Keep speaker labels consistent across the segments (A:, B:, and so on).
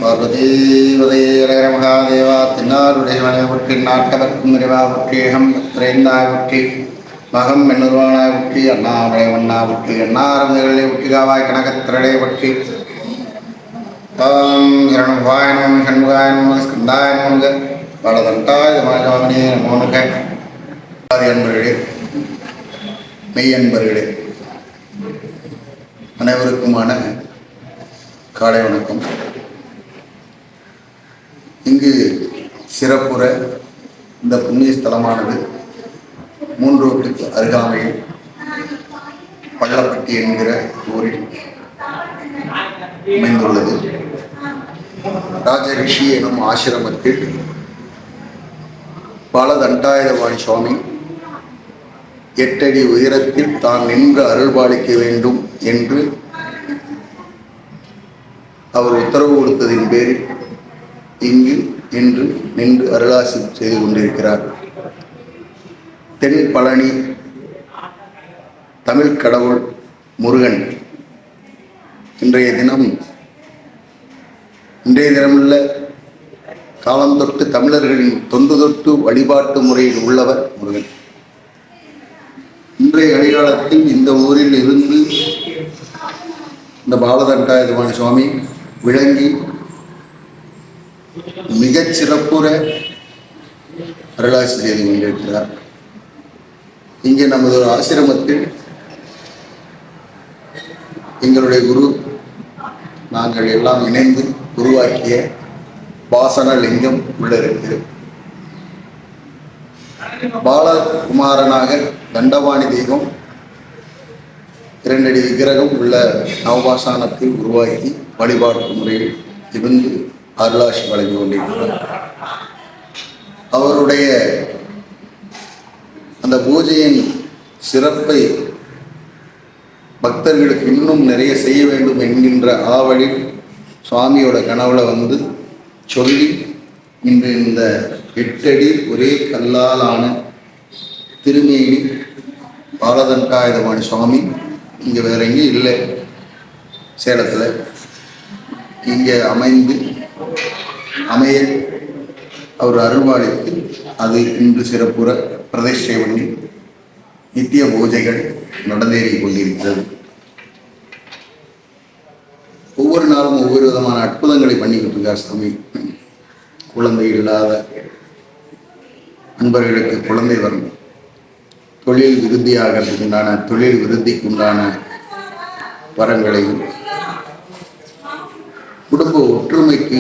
A: பார்வதீவதேரகர மகாதேவா தென்னாருடையவனை ஒற்றி நாட்டவர்க்கும் நிறைவா ஒற்றியகம் திரைந்தாய் ஒற்றி மகம் மென்னுருவானாய் ஒற்றி அண்ணாமலை மன்னா ஒற்றி எண்ணாரங்களை ஒற்றிகாவாய் கனகத்திரளை ஒற்றி சரணமுகாய நம சண்முகாய நம ஸ்கந்தாய நமக பலதண்டாய மாஜாமனே நமோனுக. அன்பர்களே, மெய்யன்பர்களே, அனைவருக்குமான காலை வணக்கம். இங்கு சிறப்புற இந்த புண்ணிய ஸ்தலமானது மூன்றோட்டுக்கு அருகாமையில் பள்ளப்பட்டி என்கிற ஊரில் அமைந்துள்ளது. ராஜரிஷி எனும் ஆசிரமத்தில் பாலதண்டாயுதபாணி சுவாமி 8 அடி உயரத்தில் தான் நின்று அருள்பாலிக்க வேண்டும் என்று அவர் உத்தரவு கொடுத்ததின் பேரில் இங்கு இன்று நின்று அருளாசி செய்து கொண்டிருக்கிறார். தென் பழனி தமிழ் கடவுள் முருகன் இன்றைய தினமுள்ள காலந்தொட்டு தமிழர்களின் தொன்று தொட்டு வழிபாட்டு முறையில் உள்ளவர் முருகன். இன்றைய அடிகாலத்தில் இந்த ஊரில் இருந்து இந்த பாலதண்டாயுதபாணி சுவாமி விளங்கி மிகச் சிறப்புற அருளாசி செய்து கொண்டிருக்கிறார். இங்கே நமது ஒரு ஆசிரமத்தில் எங்களுடைய குரு நாங்கள் எல்லாம் இணைந்து உருவாக்கிய வாசனலிங்கம் உள்ள இருக்கிறது. பாலகுமாரனாக தண்டபாணி தெய்வம் 2 அடி விக்கிரகம் உள்ள நவபாசானத்தில் உருவாக்கி வழிபாட்டு முறையில் இருந்து அருளாசி வழங்கி கொண்டிருக்கிறார். அவருடைய அந்த பூஜையின் சிறப்பை பக்தர்களுக்கு இன்னும் நிறைய செய்ய வேண்டும் என்கின்ற ஆவலில் சுவாமியோட கனவுல வந்து சொல்லி இன்று இந்த 8 அடி ஒரே கல்லால் ஆன திருமேனி பாலதண்டாயுதபாணி சுவாமி இங்கே வேற எங்கேயும் இல்லை, சேலத்தில் இங்கே அமைய அவர் அருள்வாளிக்கு அது இன்று சிறப்புற பிரதிஷ்டை பண்ணி நித்திய பூஜைகள் நடந்தேறி கொண்டிருக்கிறது. ஒவ்வொரு நாளும் ஒவ்வொரு விதமான அற்புதங்களை பண்ணிக்கிட்டு இருக்கார் சாமி. குழந்தை இல்லாத அன்பர்களுக்கு குழந்தை வரும், தொழில் விருத்தியாகிறதுக்கு உண்டான தொழில் விருத்திக்கு உண்டான வரங்களையும், குடும்ப ஒற்றுமைக்கு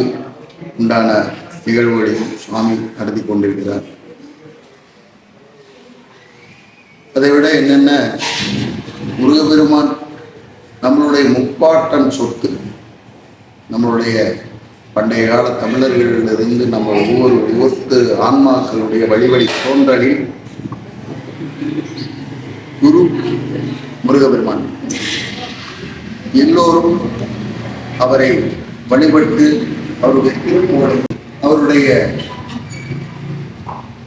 A: உண்டான நிகழ்வுகளையும் சுவாமி நடத்தி கொண்டிருக்கிறார். அதைவிட என்னென்ன முருகப்பெருமான் நம்மளுடைய முப்பாட்டன் சொத்து, நம்மளுடைய பண்டைய கால தமிழர்களிலிருந்து நம்ம ஒவ்வொரு ஆன்மாக்களுடைய வழிவழி தோன்றலில் குரு முருகப்பெருமான். எல்லோரும் அவரை வழிபட்டு அவருடைய திருப்புகழை அவருடைய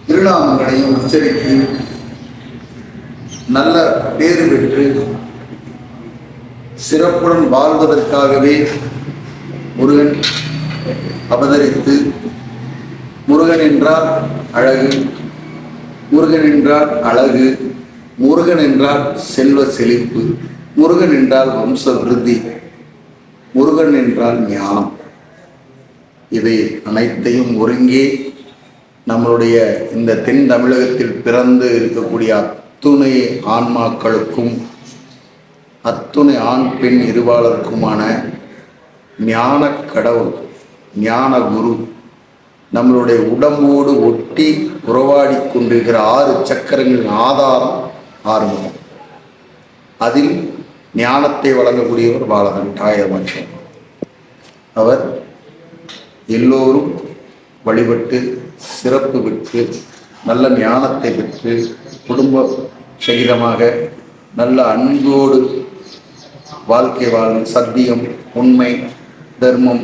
A: திருநாமங்களையும் உச்சரித்து நல்ல பேறு பெற்று சிறப்புடன் வாழ்வதற்காகவே முருகன் அவதரித்து, முருகன் என்றால் அழகு, முருகன் என்றால் அழகு, முருகன் என்றால் செல்வ செழிப்பு, முருகன் என்றால் வம்ச விருத்தி, முருகன் என்றால் ஞானம். இதை அனைத்தையும் ஒருங்கே நம்மளுடைய இந்த தென் தமிழகத்தில் பிறந்து இருக்கக்கூடிய அத்துணை ஆன்மாக்களுக்கும் அத்துணை ஆண் பெண் இருபாலருக்குமான ஞான கடவுள், ஞான குரு, நம்மளுடைய உடம்போடு ஒட்டி உறவாடி கொண்டிருக்கிற 6 சக்கரங்களின் ஆதாரம் ஆறுமுகம். அதில் ஞானத்தை வழங்கக்கூடியவர் பாலதண்டாயுதபாணி சுவாமி. அவர் எல்லோரும் வழிபட்டு சிறப்பு பெற்று நல்ல ஞானத்தை பெற்று குடும்ப சகிதமாக நல்ல அன்போடு வாழ்க்கை வாழும் சத்தியம், உண்மை, தர்மம்,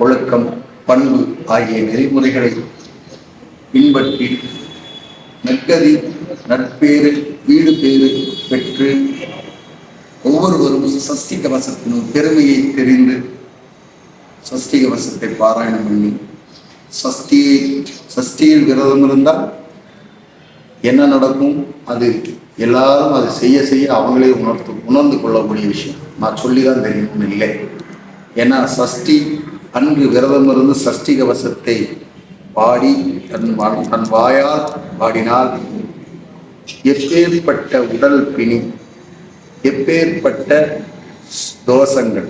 A: ஒழுக்கம், பண்பு ஆகிய நெறிமுறைகளை பின்பற்றி நற்கதி, நட்பேறு, வீடு பேறு பெற்று ஒவ்வொருவரும் சஷ்டி கவசத்தின் பெருமையை தெரிந்து சஷ்டி கவசத்தை பாராயணம் பண்ணி சஷ்டியில் விரதம் இருந்தால் என்ன நடக்கும், அது எல்லாரும் அதை செய்ய செய்ய அவங்களே உணர்ந்து கொள்ளக்கூடிய விஷயம். நான் சொல்லி தான் தெரியணும்னு இல்லை. ஏன்னா சஷ்டி அன்று விரதம் இருந்து சஷ்டி கவசத்தை பாடி தன் வாயால் பாடினால் எப்பேற்பட்ட உடல் பிணி, எப்பேற்பட்ட தோஷங்கள்,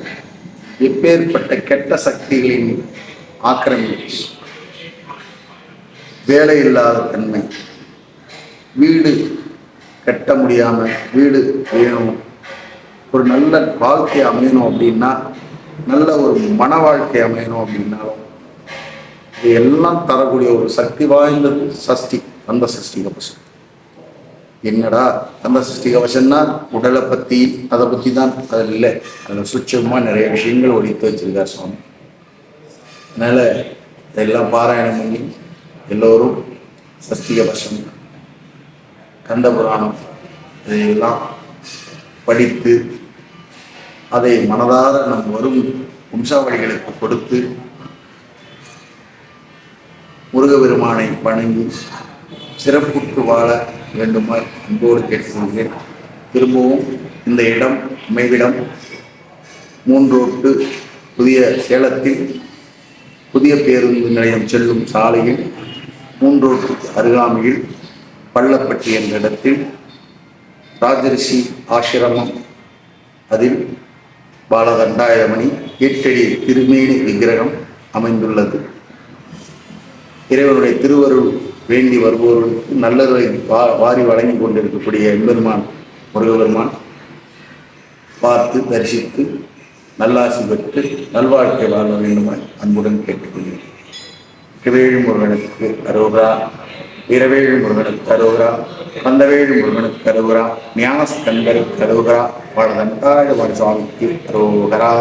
A: எப்பேற்பட்ட கெட்ட சக்திகளின் ஆக்கிரமிப்பு, வேலை இல்லாத தன்மை, வீடு கட்ட முடியாமல் வீடு வேணும், ஒரு நல்ல வாழ்க்கை அமையணும் அப்படின்னா, நல்ல ஒரு மன வாழ்க்கை அமையணும் அப்படின்னாலும் இது எல்லாம் தரக்கூடிய ஒரு சக்தி வாய்ந்தது சஷ்டி. அந்த சஷ்டி கவசம் என்னடா அந்த சஷ்டி கவசம்னா உடலை பற்றி அதை பற்றி தான், அதில் இல்லை. அதில் சுட்சமாக நிறைய விஷயங்கள் ஒழித்து வச்சிருக்கார் சுவாமி. அதனால் இதெல்லாம் பாராயணம் பண்ணி எல்லோரும் சஷ்டி கவசம், கந்த புராணம் இதையெல்லாம் படித்து அதை மனதார நம் வரும் வம்சாவளிகளுக்கு கொடுத்து முருகபெருமானை வணங்கி சிறப்புற்று வாழ வேண்டுமாய் அன்போடு கேட்டுக்கொள்கிறேன். திரும்பவும் இந்த இடம் அமைவிடம் 3 ரோட்டு புதிய சேலத்தில் புதிய பேருந்து நிலையம் செல்லும் சாலையில் 3 ரோட்டுக்கு அருகாமையில் பள்ளப்பட்டி என்ற இடத்தில் ராஜரிஷி ஆசிரமம், அதில் பாலதண்டாயுதமணி 8 அடி திருமேனி விக்கிரகம் அமைந்துள்ளது. இறைவனுடைய திருவருள் வேண்டி வருபவர்களுக்கு நல்லதை வாரி வழங்கி கொண்டிருக்கக்கூடிய எம்பெருமான் முருகபெருமான் பார்த்து தரிசித்து நல்லாசி பெற்று நல்வாழ்க்கை வாழ வேண்டுமாய் அன்புடன் கேட்டுக்கொள்கிறேன். திருவேழு முருகனுக்கு அரோகரா, வீரவேழு முருகனுக்கு அரோகரா, கந்தவேழு முருகனுக்கு அரோகரா, ஞானஸ்கந்தருக்கு அரோகரா, பாலதண்டாயுதமணி சுவாமிக்கு அரோகரா.